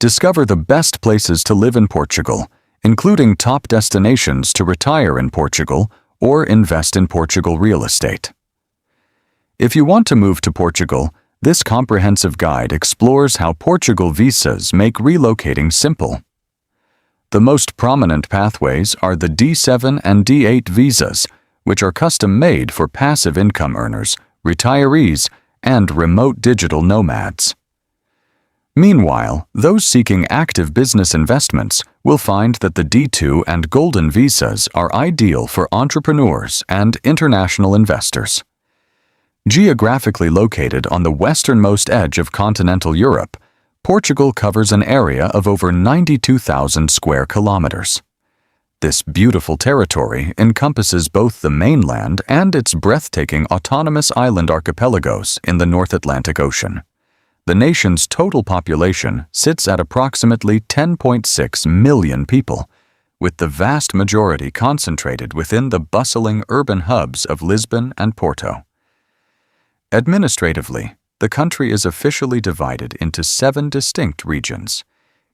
Discover the best places to live in Portugal, including top destinations to retire in Portugal or invest in Portugal real estate. If you want to move to Portugal, this comprehensive guide explores how Portugal visas make relocating simple. The most prominent pathways are the D7 and D8 visas, which are custom-made for passive income earners, retirees, and remote digital nomads. Meanwhile, those seeking active business investments will find that the D2 and Golden visas are ideal for entrepreneurs and international investors. Geographically located on the westernmost edge of continental Europe, Portugal covers an area of over 92,000 square kilometers. This beautiful territory encompasses both the mainland and its breathtaking autonomous island archipelagos in the North Atlantic Ocean. The nation's total population sits at approximately 10.6 million people, with the vast majority concentrated within the bustling urban hubs of Lisbon and Porto. Administratively, the country is officially divided into 7 distinct regions.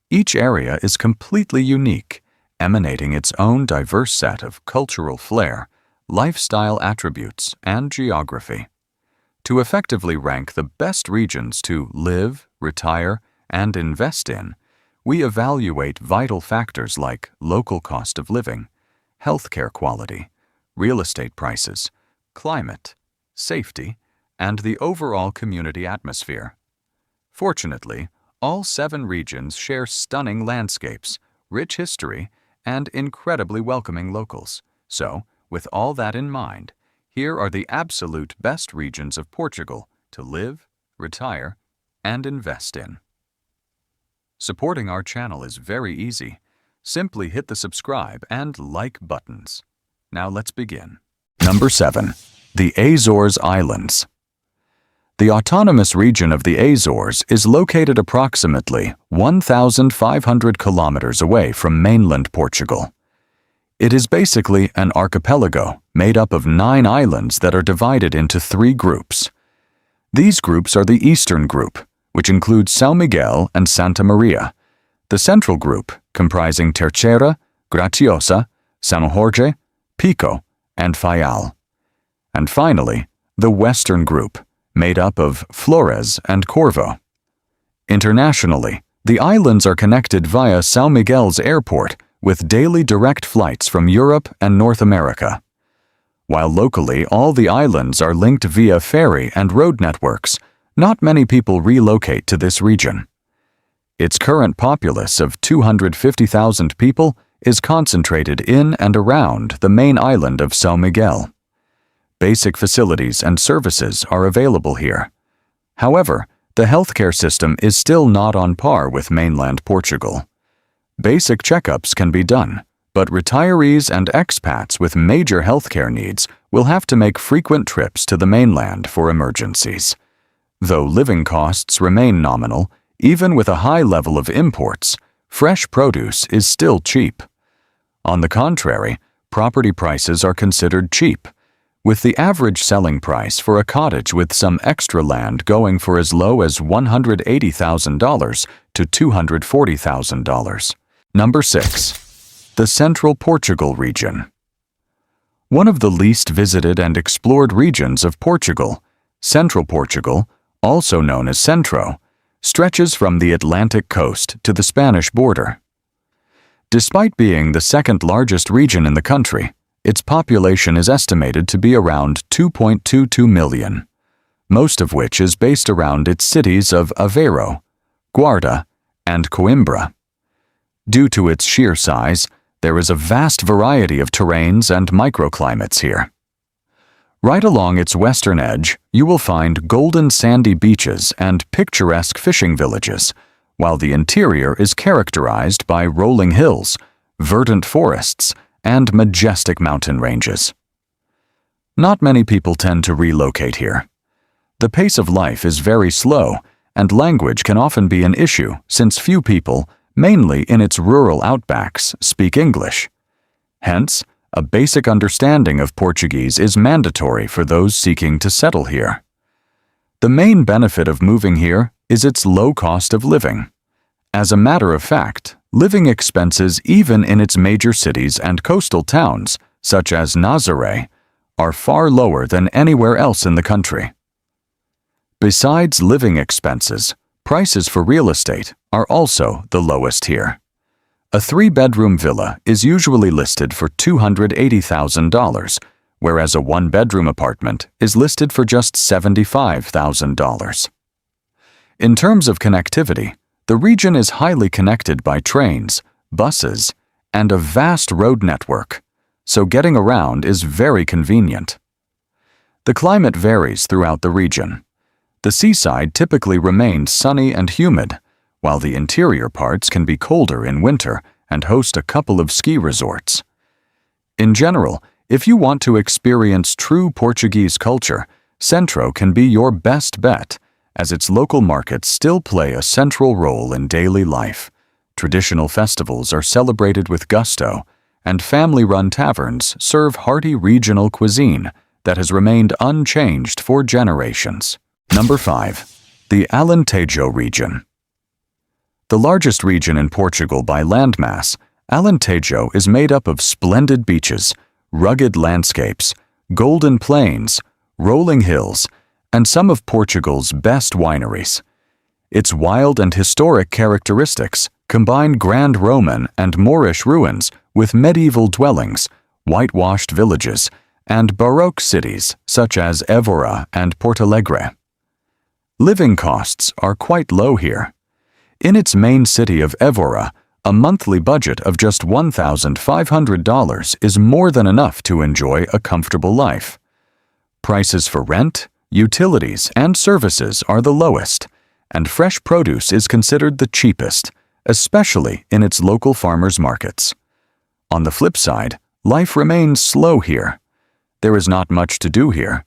Each area is completely unique, emanating its own diverse set of cultural flair, lifestyle attributes, and geography. To effectively rank the best regions to live, retire, and invest in, we evaluate vital factors like local cost of living, healthcare quality, real estate prices, climate, safety, and the overall community atmosphere. Fortunately, all 7 regions share stunning landscapes, rich history, and incredibly welcoming locals. So, with all that in mind, here are the absolute best regions of Portugal to live, retire, and invest in. Supporting our channel is very easy. Simply hit the subscribe and like buttons. Now let's begin. Number 7. The Azores Islands. The autonomous region of the Azores is located approximately 1,500 kilometers away from mainland Portugal. It is basically an archipelago made up of 9 islands that are divided into 3 groups. These groups are the Eastern Group, which includes São Miguel and Santa Maria, the Central Group, comprising Terceira, Graciosa, São Jorge, Pico, and Faial, and finally, the Western Group, made up of Flores and Corvo. Internationally, the islands are connected via São Miguel's airport with daily direct flights from Europe and North America. While locally all the islands are linked via ferry and road networks, not many people relocate to this region. Its current populace of 250,000 people is concentrated in and around the main island of São Miguel. Basic facilities and services are available here. However, the healthcare system is still not on par with mainland Portugal. Basic checkups can be done, but retirees and expats with major healthcare needs will have to make frequent trips to the mainland for emergencies. Though living costs remain nominal, even with a high level of imports, fresh produce is still cheap. On the contrary, property prices are considered cheap, with the average selling price for a cottage with some extra land going for as low as $180,000 to $240,000. Number 6. The Central Portugal region. One of the least visited and explored regions of Portugal, Central Portugal, also known as Centro, stretches from the Atlantic coast to the Spanish border. Despite being the second largest region in the country, its population is estimated to be around 2.22 million, most of which is based around its cities of Aveiro, Guarda, and Coimbra. Due to its sheer size, there is a vast variety of terrains and microclimates here. Right along its western edge, you will find golden sandy beaches and picturesque fishing villages, while the interior is characterized by rolling hills, verdant forests, and majestic mountain ranges. Not many people tend to relocate here. The pace of life is very slow, and language can often be an issue since few people, mainly in its rural outbacks, speak English. Hence, a basic understanding of Portuguese is mandatory for those seeking to settle here. The main benefit of moving here is its low cost of living. As a matter of fact, living expenses even in its major cities and coastal towns, such as Nazaré, are far lower than anywhere else in the country. Besides living expenses, prices for real estate are also the lowest here. A 3-bedroom villa is usually listed for $280,000, whereas a 1-bedroom apartment is listed for just $75,000. In terms of connectivity, the region is highly connected by trains, buses, and a vast road network, so getting around is very convenient. The climate varies throughout the region. The seaside typically remains sunny and humid, while the interior parts can be colder in winter and host a couple of ski resorts. In general, if you want to experience true Portuguese culture, Centro can be your best bet, as its local markets still play a central role in daily life. Traditional festivals are celebrated with gusto, and family-run taverns serve hearty regional cuisine that has remained unchanged for generations. Number 5. The Alentejo region. The largest region in Portugal by landmass, Alentejo is made up of splendid beaches, rugged landscapes, golden plains, rolling hills, and some of Portugal's best wineries. Its wild and historic characteristics combine grand Roman and Moorish ruins with medieval dwellings, whitewashed villages, and Baroque cities such as Évora and Portalegre. Living costs are quite low here. In its main city of Évora, a monthly budget of just $1,500 is more than enough to enjoy a comfortable life. Prices for rent, utilities, and services are the lowest, and fresh produce is considered the cheapest, especially in its local farmers' markets. On the flip side, life remains slow here. There is not much to do here.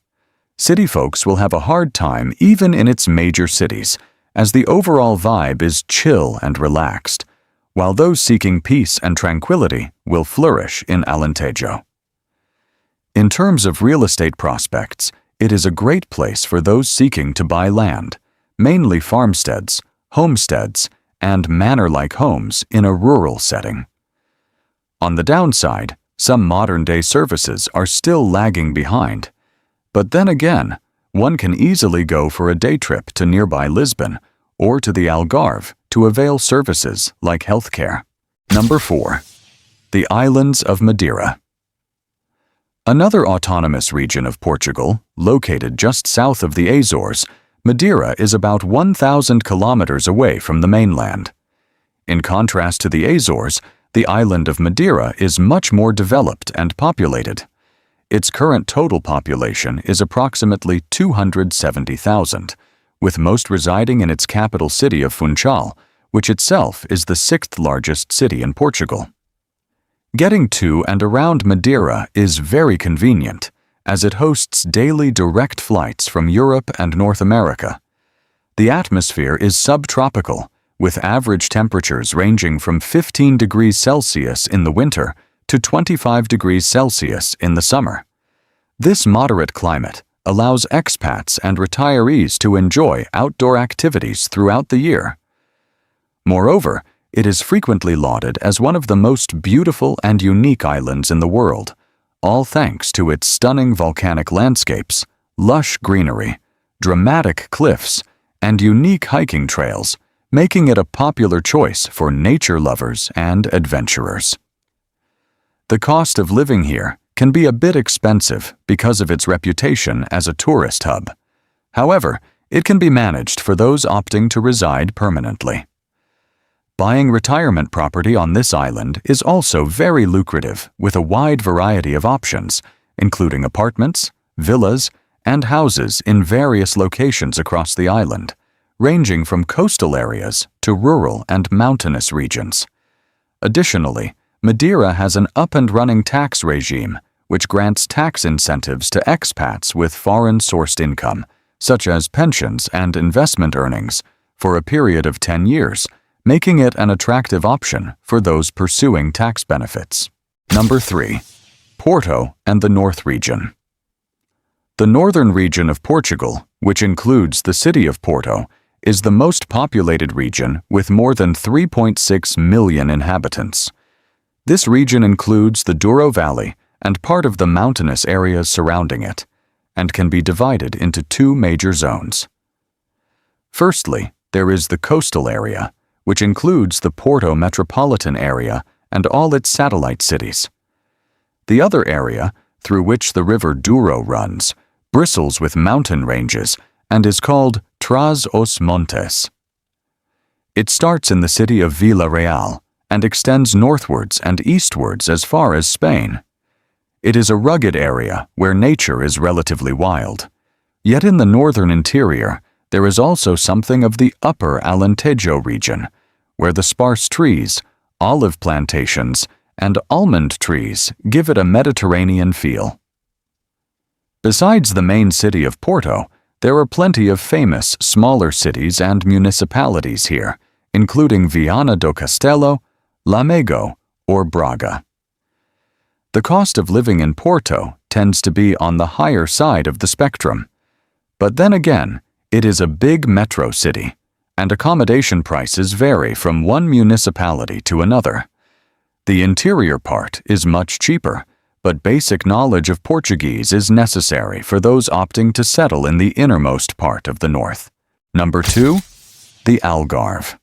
City folks will have a hard time even in its major cities, as the overall vibe is chill and relaxed, while those seeking peace and tranquility will flourish in Alentejo. In terms of real estate prospects, it is a great place for those seeking to buy land, mainly farmsteads, homesteads, and manor-like homes in a rural setting. On the downside, some modern-day services are still lagging behind. But then again, one can easily go for a day trip to nearby Lisbon or to the Algarve to avail services like healthcare. Number 4. The Islands of Madeira. Another autonomous region of Portugal, located just south of the Azores, Madeira is about 1,000 kilometers away from the mainland. In contrast to the Azores, the island of Madeira is much more developed and populated. Its current total population is approximately 270,000, with most residing in its capital city of Funchal, which itself is the 6th largest city in Portugal. Getting to and around Madeira is very convenient, as it hosts daily direct flights from Europe and North America. The atmosphere is subtropical, with average temperatures ranging from 15 degrees Celsius in the winter to 25 degrees Celsius in the summer. This moderate climate allows expats and retirees to enjoy outdoor activities throughout the year. Moreover, it is frequently lauded as one of the most beautiful and unique islands in the world, all thanks to its stunning volcanic landscapes, lush greenery, dramatic cliffs, and unique hiking trails, making it a popular choice for nature lovers and adventurers. The cost of living here can be a bit expensive because of its reputation as a tourist hub. However, it can be managed for those opting to reside permanently. Buying retirement property on this island is also very lucrative, with a wide variety of options, including apartments, villas, and houses in various locations across the island, ranging from coastal areas to rural and mountainous regions. Additionally, Madeira has an up-and-running tax regime, which grants tax incentives to expats with foreign-sourced income, such as pensions and investment earnings, for a period of 10 years, making it an attractive option for those pursuing tax benefits. Number 3. Porto and the North Region. The northern region of Portugal, which includes the city of Porto, is the most populated region with more than 3.6 million inhabitants. This region includes the Douro Valley and part of the mountainous areas surrounding it, and can be divided into two major zones. Firstly, there is the coastal area, which includes the Porto metropolitan area and all its satellite cities. The other area, through which the river Douro runs, bristles with mountain ranges and is called Trás os Montes. It starts in the city of Vila Real and extends northwards and eastwards as far as Spain. It is a rugged area where nature is relatively wild. Yet in the northern interior, there is also something of the upper Alentejo region, where the sparse trees, olive plantations, and almond trees give it a Mediterranean feel. Besides the main city of Porto, there are plenty of famous smaller cities and municipalities here, including Viana do Castelo, Lamego, or Braga. The cost of living in Porto tends to be on the higher side of the spectrum. But then again, it is a big metro city, and accommodation prices vary from one municipality to another. The interior part is much cheaper, but basic knowledge of Portuguese is necessary for those opting to settle in the innermost part of the north. Number 2. The Algarve.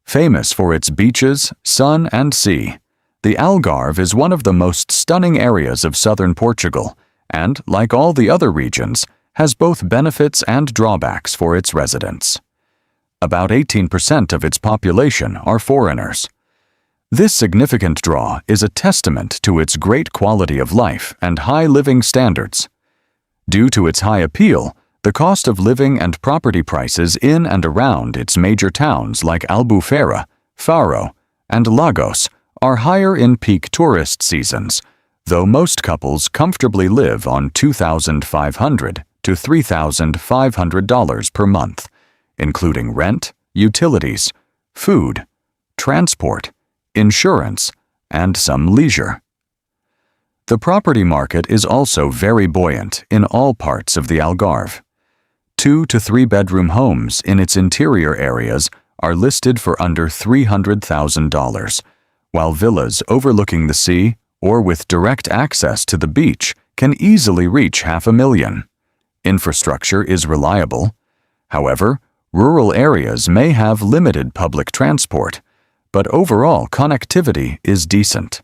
Famous for its beaches, sun, and sea, the Algarve is one of the most stunning areas of southern Portugal and, like all the other regions, has both benefits and drawbacks for its residents. About 18% of its population are foreigners. This significant draw is a testament to its great quality of life and high living standards. Due to its high appeal, the cost of living and property prices in and around its major towns like Albufeira, Faro, and Lagos are higher in peak tourist seasons, though most couples comfortably live on $2,500 to $3,500 per month, including rent, utilities, food, transport, insurance, and some leisure. The property market is also very buoyant in all parts of the Algarve. 2 to 3 bedroom homes in its interior areas are listed for under $300,000, while villas overlooking the sea or with direct access to the beach can easily reach $500,000. Infrastructure is reliable. However, rural areas may have limited public transport, but overall connectivity is decent.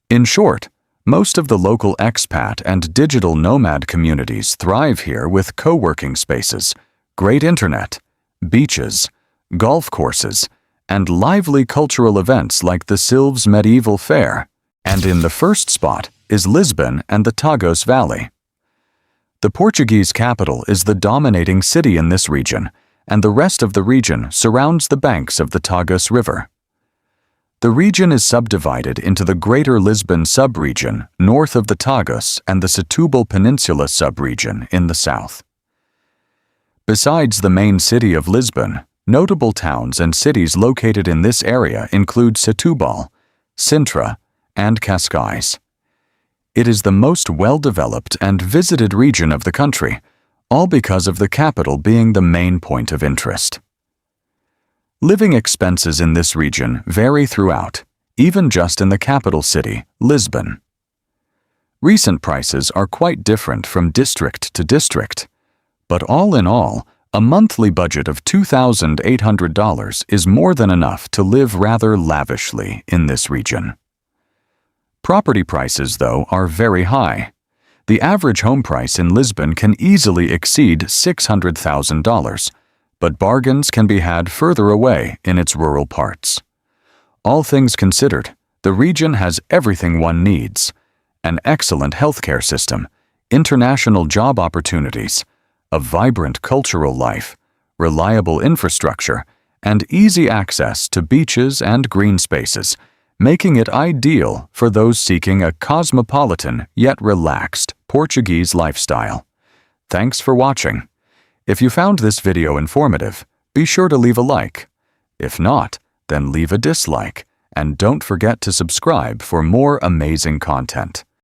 In short, most of the local expat and digital nomad communities thrive here with co-working spaces, great internet, beaches, golf courses, and lively cultural events like the Silves Medieval Fair, and in the first spot is Lisbon and the Tagus Valley. The Portuguese capital is the dominating city in this region, and the rest of the region surrounds the banks of the Tagus River. The region is subdivided into the Greater Lisbon subregion north of the Tagus and the Setúbal Peninsula subregion in the south. Besides the main city of Lisbon, notable towns and cities located in this area include Setúbal, Sintra, and Cascais. It is the most well-developed and visited region of the country, all because of the capital being the main point of interest. Living expenses in this region vary throughout, even just in the capital city, Lisbon. Recent prices are quite different from district to district, but all in all, a monthly budget of $2,800 is more than enough to live rather lavishly in this region. Property prices, though, are very high. The average home price in Lisbon can easily exceed $600,000, but bargains can be had further away in its rural parts. All things considered, the region has everything one needs: an excellent healthcare system, international job opportunities, a vibrant cultural life, reliable infrastructure, and easy access to beaches and green spaces, making it ideal for those seeking a cosmopolitan yet relaxed Portuguese lifestyle. Thanks for watching. If you found this video informative, be sure to leave a like. If not, then leave a dislike, and don't forget to subscribe for more amazing content.